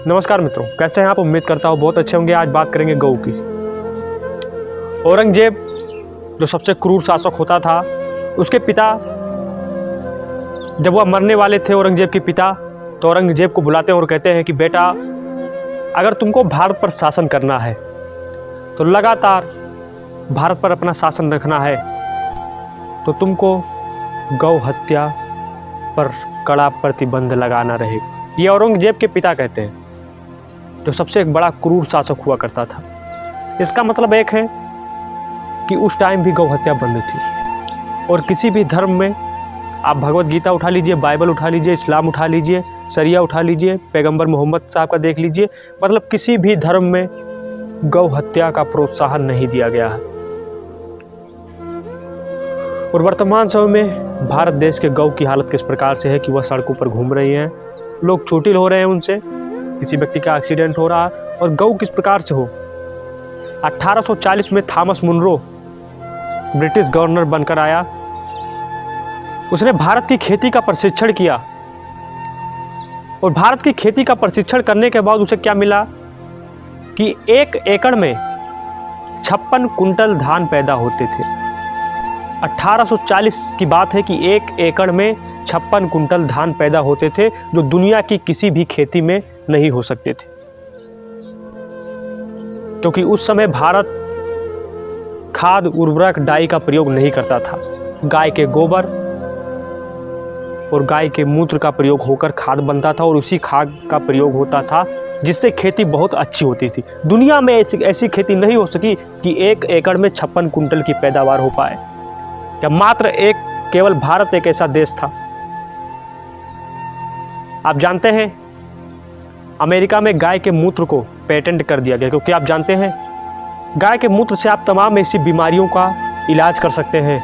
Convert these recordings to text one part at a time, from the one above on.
नमस्कार मित्रों, कैसे हैं आप? उम्मीद करता हूँ बहुत अच्छे होंगे। आज बात करेंगे गऊ की। औरंगजेब जो सबसे क्रूर शासक होता था, उसके पिता जब वह मरने वाले थे, औरंगजेब के पिता, तो औरंगजेब को बुलाते हैं और कहते हैं कि बेटा, अगर तुमको भारत पर शासन करना है तो लगातार भारत पर अपना शासन रखना है तो तुमको गौ हत्या पर कड़ा प्रतिबंध लगाना रहेगा। ये औरंगजेब के पिता कहते हैं, जो सबसे एक बड़ा क्रूर शासक हुआ करता था। इसका मतलब एक है कि उस टाइम भी गौ हत्या बंद थी। और किसी भी धर्म में आप भगवत गीता उठा लीजिए, बाइबल उठा लीजिए, इस्लाम उठा लीजिए, शरिया उठा लीजिए, पैगंबर मोहम्मद साहब का देख लीजिए, मतलब किसी भी धर्म में गौ हत्या का प्रोत्साहन नहीं दिया गया है। और वर्तमान समय में भारत देश के गौ की हालत किस प्रकार से है कि वह सड़कों पर घूम रही हैं, लोग चोटिल हो रहे हैं उनसे, किसी व्यक्ति का एक्सीडेंट हो रहा है। और गौ किस प्रकार से हो, 1840 में थॉमस मुनरो ब्रिटिश गवर्नर बनकर आया। उसने भारत की खेती का प्रशिक्षण किया और भारत की खेती का प्रशिक्षण करने के बाद उसे क्या मिला कि 1 एकड़ में 56 कुंटल धान पैदा होते थे। 1840 की बात है कि 1 एकड़ में 56 कुंटल धान पैदा होते थे, जो दुनिया की किसी भी खेती में नहीं हो सकते थे, क्योंकि उस समय भारत खाद, उर्वरक, डाई का प्रयोग नहीं करता था। गाय के गोबर और गाय के मूत्र का प्रयोग होकर खाद बनता था और उसी खाद का प्रयोग होता था, जिससे खेती बहुत अच्छी होती थी। दुनिया में ऐसी खेती नहीं हो सकी कि 1 एकड़ में 56 कुंटल की पैदावार हो पाए। क्या मात्र केवल भारत एक ऐसा देश था? आप जानते हैं, अमेरिका में गाय के मूत्र को पेटेंट कर दिया गया, क्योंकि आप जानते हैं गाय के मूत्र से आप तमाम ऐसी बीमारियों का इलाज कर सकते हैं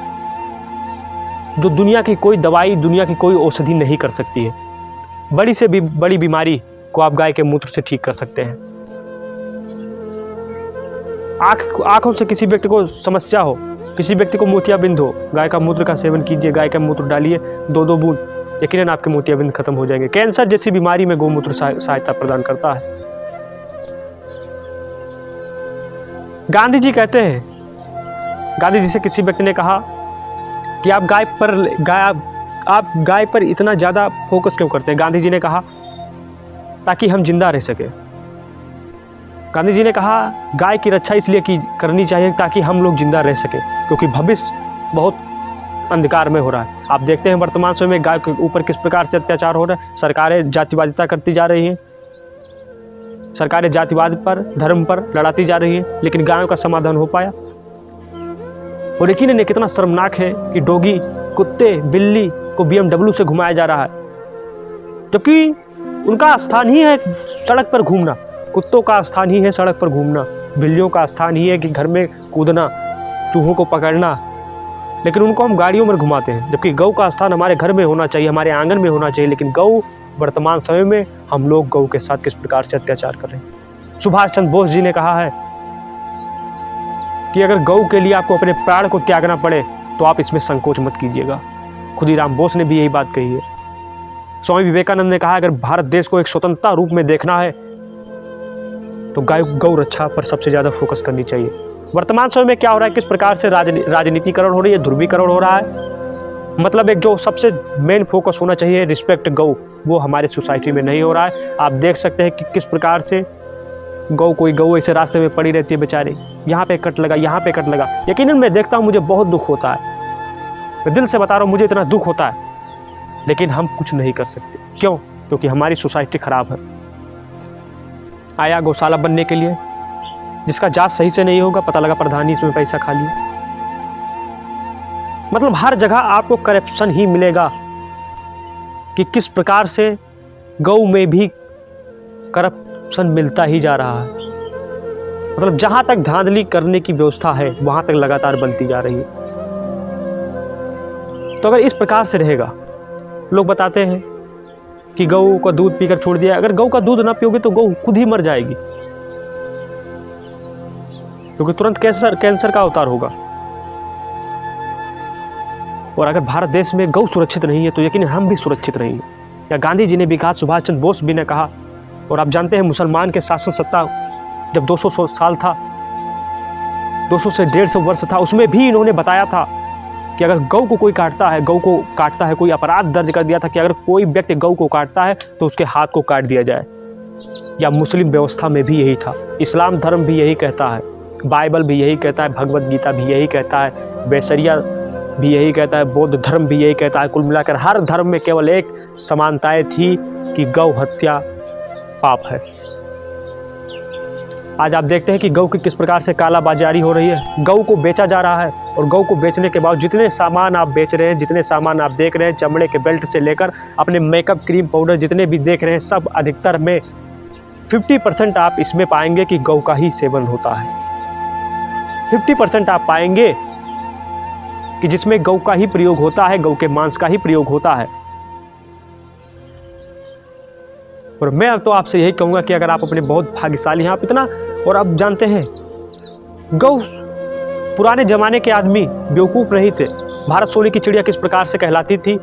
जो दुनिया की कोई दवाई, दुनिया की कोई औषधि नहीं कर सकती है। बड़ी से भी बड़ी बीमारी को आप गाय के मूत्र से ठीक कर सकते हैं। आँखों से किसी व्यक्ति को समस्या हो, किसी व्यक्ति को मोतियाबिंद हो, गाय का मूत्र का सेवन कीजिए, गाय का मूत्र डालिए 2-2 बूंद, यकीनन आपके मोतियाबिंद खत्म हो जाएंगे। कैंसर जैसी बीमारी में गौमूत्र सहायता प्रदान करता है। गांधी जी कहते हैं, गांधी जी से किसी व्यक्ति ने कहा कि आप गाय पर इतना ज़्यादा फोकस क्यों करते हैं? गांधी जी ने कहा, ताकि हम जिंदा रह सके। गांधी जी ने कहा, गाय की रक्षा इसलिए करनी चाहिए ताकि हम लोग जिंदा रह सके, क्योंकि भविष्य बहुत अंधकार में हो रहा है। आप देखते हैं वर्तमान समय में गाय के ऊपर किस प्रकार से अत्याचार हो रहा है। सरकारें जातिवादिता करती जा रही हैं, सरकारें जातिवाद पर, धर्म पर लड़ाती जा रही हैं, लेकिन गायों का समाधान हो पाया? और यकीनन ये कितना शर्मनाक है कि डॉगी, कुत्ते, बिल्ली को BMW से घुमाया जा रहा है, जबकि उनका स्थान ही है सड़क पर घूमना। कुत्तों का स्थान ही है सड़क पर घूमना, बिल्लियों का स्थान ही है कि घर में कूदना, चूहों को पकड़ना, लेकिन उनको हम गाड़ियों में घुमाते हैं। जबकि गौ का स्थान हमारे घर में होना चाहिए, हमारे आंगन में होना चाहिए। लेकिन गौ, वर्तमान समय में हम लोग गौ के साथ किस प्रकार से अत्याचार कर रहे हैं। सुभाष चंद्र बोस जी ने कहा है कि अगर गौ के लिए आपको अपने प्राण को त्यागना पड़े तो आप इसमें संकोच मत कीजिएगा। खुदीराम बोस ने भी यही बात कही है। स्वामी विवेकानंद ने कहा, अगर भारत देश को एक स्वतंत्रता रूप में देखना है तो गौ रक्षा पर सबसे ज़्यादा फोकस करनी चाहिए। वर्तमान समय में क्या हो रहा है, किस प्रकार से राजनीतिकरण हो रही है, ध्रुवीकरण हो रहा है। मतलब एक जो सबसे मेन फोकस होना चाहिए, रिस्पेक्ट गौ, वो हमारे सोसाइटी में नहीं हो रहा है। आप देख सकते हैं कि किस प्रकार से कोई गौ ऐसे रास्ते में पड़ी रहती है बेचारी, यहाँ पे कट लगा, यहाँ पे कट लगा। यकीनन मैं देखता हूँ, मुझे बहुत दुख होता है, मैं दिल से बता रहा हूँ, मुझे इतना दुख होता है, लेकिन हम कुछ नहीं कर सकते। क्यों? क्योंकि हमारी सोसाइटी खराब है। आया गौशाला बनने के लिए, जिसका जांच सही से नहीं होगा, पता लगा प्रधानी इसमें पैसा खा लिया। मतलब हर जगह आपको करप्शन ही मिलेगा कि किस प्रकार से गौ में भी करप्शन मिलता ही जा रहा है। मतलब जहां तक धांधली करने की व्यवस्था है, वहां तक लगातार बनती जा रही है। तो अगर इस प्रकार से रहेगा, लोग बताते हैं कि गऊ का दूध पीकर छोड़ दिया। अगर गऊ का दूध ना पियोगे तो गऊ खुद ही मर जाएगी, क्योंकि तुरंत कैंसर का अवतार होगा। और अगर भारत देश में गौ सुरक्षित नहीं है तो यकीन हम भी सुरक्षित नहीं है। या गांधी जी ने भी कहा, सुभाष चंद्र बोस भी ने कहा और आप जानते हैं मुसलमान के शासन सत्ता जब 200 साल था, 200 से 150 वर्ष था, उसमें भी इन्होंने बताया था कि अगर गौ को कोई काटता है, गौ को काटता है, कोई अपराध दर्ज कर दिया था कि अगर कोई व्यक्ति गौ को काटता है तो उसके हाथ को काट दिया जाए। या मुस्लिम व्यवस्था में भी यही था, इस्लाम धर्म भी यही कहता है, बाइबल भी यही कहता है, भगवत गीता भी यही कहता है, बेसरिया भी यही कहता है, बौद्ध धर्म भी यही कहता है। कुल मिलाकर हर धर्म में केवल एक समानताएं थी कि गौ हत्या पाप है। आज आप देखते हैं कि गौ की किस प्रकार से काला बाजारी हो रही है, गौ को बेचा जा रहा है। और गौ को बेचने के बाद जितने सामान आप बेच रहे हैं, जितने सामान आप देख रहे हैं, चमड़े के बेल्ट से लेकर अपने मेकअप, क्रीम, पाउडर जितने भी देख रहे हैं, सब अधिकतर में 50% आप इसमें पाएंगे कि गौ का ही सेवन होता है। 50% आप पाएंगे कि जिसमें गौ का ही प्रयोग होता है, गौ के मांस का ही प्रयोग होता है। और मैं तो आपसे यही कहूँगा कि अगर आप अपने बहुत भाग्यशाली हैं, आप इतना, और आप जानते हैं गौ, पुराने ज़माने के आदमी बेवकूफ़ नहीं थे। भारत सोने की चिड़िया किस प्रकार से कहलाती थी,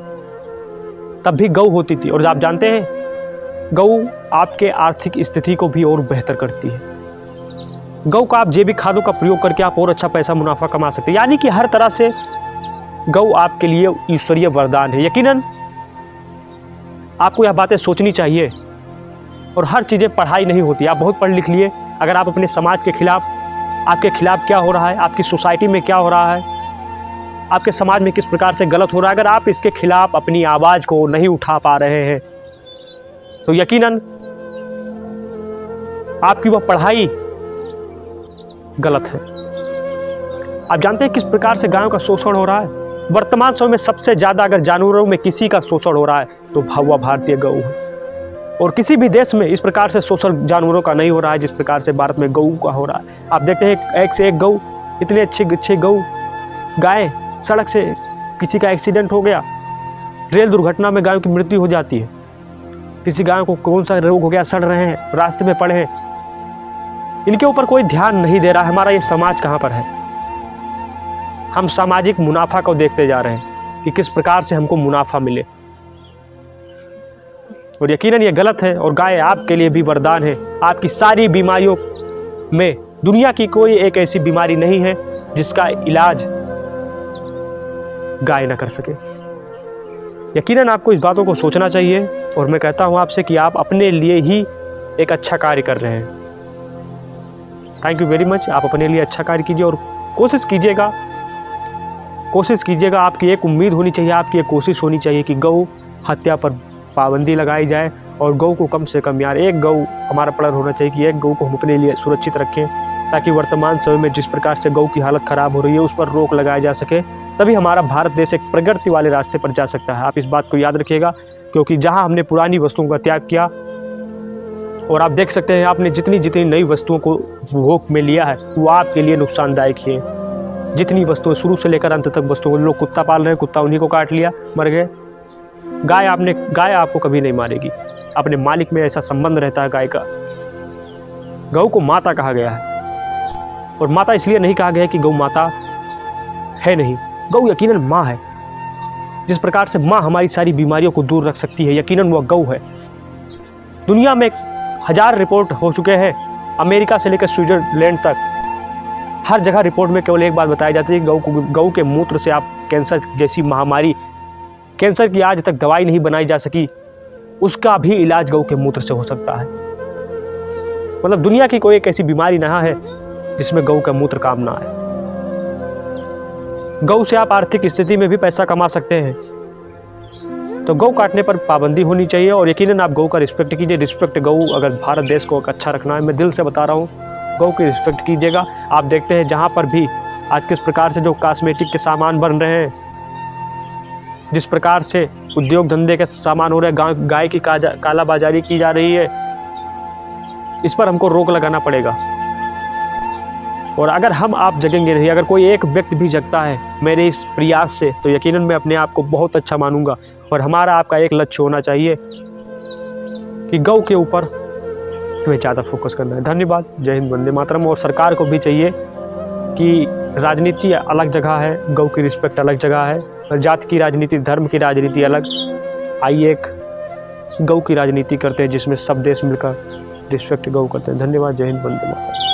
तब भी गौ होती थी। और आप जानते हैं गौ आपके आर्थिक स्थिति को भी और बेहतर करती है। गौ का आप जैविक खादों का प्रयोग करके आप और अच्छा पैसा मुनाफा कमा सकते हैं। यानी कि हर तरह से गौ आपके लिए ईश्वरीय वरदान है। यकीनन आपको यह बातें सोचनी चाहिए। और हर चीज़ें पढ़ाई नहीं होती, आप बहुत पढ़ लिख लिए, अगर आप अपने समाज के खिलाफ, आपके खिलाफ क्या हो रहा है, आपकी सोसाइटी में क्या हो रहा है, आपके समाज में किस प्रकार से गलत हो रहा है, अगर आप इसके खिलाफ अपनी आवाज़ को नहीं उठा पा रहे हैं तो यकीनन आपकी वह पढ़ाई गलत है। आप जानते हैं किस प्रकार से गायों का शोषण हो रहा है। वर्तमान समय में सबसे ज़्यादा अगर जानवरों में किसी का शोषण हो रहा है तो वह भारतीय गौ है। और किसी भी देश में इस प्रकार से शोषण जानवरों का नहीं हो रहा है जिस प्रकार से भारत में गऊ का हो रहा है। आप देखते हैं एक से एक गऊ, इतने अच्छे गऊ, गाय, सड़क से किसी का एक्सीडेंट हो गया, रेल दुर्घटना में गायों की मृत्यु हो जाती है, किसी गायों को कौन सा रोग हो गया, सड़ रहे हैं, रास्ते में पड़े हैं, इनके ऊपर कोई ध्यान नहीं दे रहा। हमारा ये समाज कहाँ पर है? हम सामाजिक मुनाफा को देखते जा रहे हैं कि किस प्रकार से हमको मुनाफा मिले, और यकीनन ये गलत है। और गाय आपके लिए भी वरदान है। आपकी सारी बीमारियों में दुनिया की कोई एक ऐसी बीमारी नहीं है जिसका इलाज गाय ना कर सके। यकीनन आपको इस बातों को सोचना चाहिए। और मैं कहता हूं आपसे कि आप अपने लिए ही एक अच्छा कार्य कर रहे हैं। Thank you very much. आप अपने लिए अच्छा कार्य कीजिए और कोशिश कीजिएगा। आपकी एक उम्मीद होनी चाहिए, आपकी एक कोशिश होनी चाहिए कि गौ हत्या पर पाबंदी लगाई जाए। और गौ को कम से कम, यार, एक गौ हमारा प्रण होना चाहिए कि एक गौ को हम अपने लिए सुरक्षित रखें, ताकि वर्तमान समय में जिस प्रकार से गौ की हालत ख़राब हो रही है उस पर रोक लगाया जा सके। तभी हमारा भारत देश एक प्रगति वाले रास्ते पर जा सकता है। आप इस बात को याद रखिएगा, क्योंकि जहां हमने पुरानी वस्तुओं का त्याग किया, और आप देख सकते हैं आपने जितनी नई वस्तुओं को भोग में लिया है वो आपके लिए नुकसानदायक ही है। जितनी वस्तुएं शुरू से लेकर अंत तक वस्तुओं को, लोग कुत्ता पाल रहे हैं, कुत्ता उन्हीं को काट लिया, मर गए। गाय आपको कभी नहीं मारेगी। अपने मालिक में ऐसा संबंध रहता है गाय का। गौ को माता कहा गया है, और माता इसलिए नहीं कहा गया है कि गौ माता है नहीं, गौ यकीनन माँ है। जिस प्रकार से माँ हमारी सारी बीमारियों को दूर रख सकती है, यकीनन वह गौ है। दुनिया में 1000 रिपोर्ट हो चुके हैं, अमेरिका से लेकर स्विट्जरलैंड तक, हर जगह रिपोर्ट में केवल एक बात बताई जाती है कि गौ के मूत्र से आप कैंसर जैसी महामारी, कैंसर की आज तक दवाई नहीं बनाई जा सकी, उसका भी इलाज गौ के मूत्र से हो सकता है। मतलब दुनिया की कोई एक ऐसी बीमारी ना है जिसमें गौ का मूत्र काम ना आए। गौ से आप आर्थिक स्थिति में भी पैसा कमा सकते हैं। तो गौ काटने पर पाबंदी होनी चाहिए, और यकीनन आप गौ का रिस्पेक्ट कीजिए। रिस्पेक्ट गौ, अगर भारत देश को अच्छा रखना है, मैं दिल से बता रहा हूँ, गौ की रिस्पेक्ट कीजिएगा। आप देखते हैं जहाँ पर भी आज किस प्रकार से जो कॉस्मेटिक के सामान बन रहे हैं, जिस प्रकार से उद्योग धंधे के सामान हो रहे हैं, गाय की काला बाजारी की जा रही है, इस पर हमको रोक लगाना पड़ेगा। और अगर हम आप जगेंगे नहीं, अगर कोई एक व्यक्ति भी जगता है मेरे इस प्रयास से, तो यकीनन मैं अपने आप को बहुत अच्छा मानूंगा। और हमारा आपका एक लक्ष्य होना चाहिए कि गौ के ऊपर हमें ज़्यादा फोकस करना है। धन्यवाद। जय हिंद, वंदे मातरम। और सरकार को भी चाहिए कि राजनीति अलग जगह है, गौ की रिस्पेक्ट अलग जगह है, जात की राजनीति, धर्म की राजनीति अलग। आइए एक गौ की राजनीति करते हैं जिसमें सब देश मिलकर रिस्पेक्ट गौ करते हैं। धन्यवाद। जय हिंद, वंदे मातरम।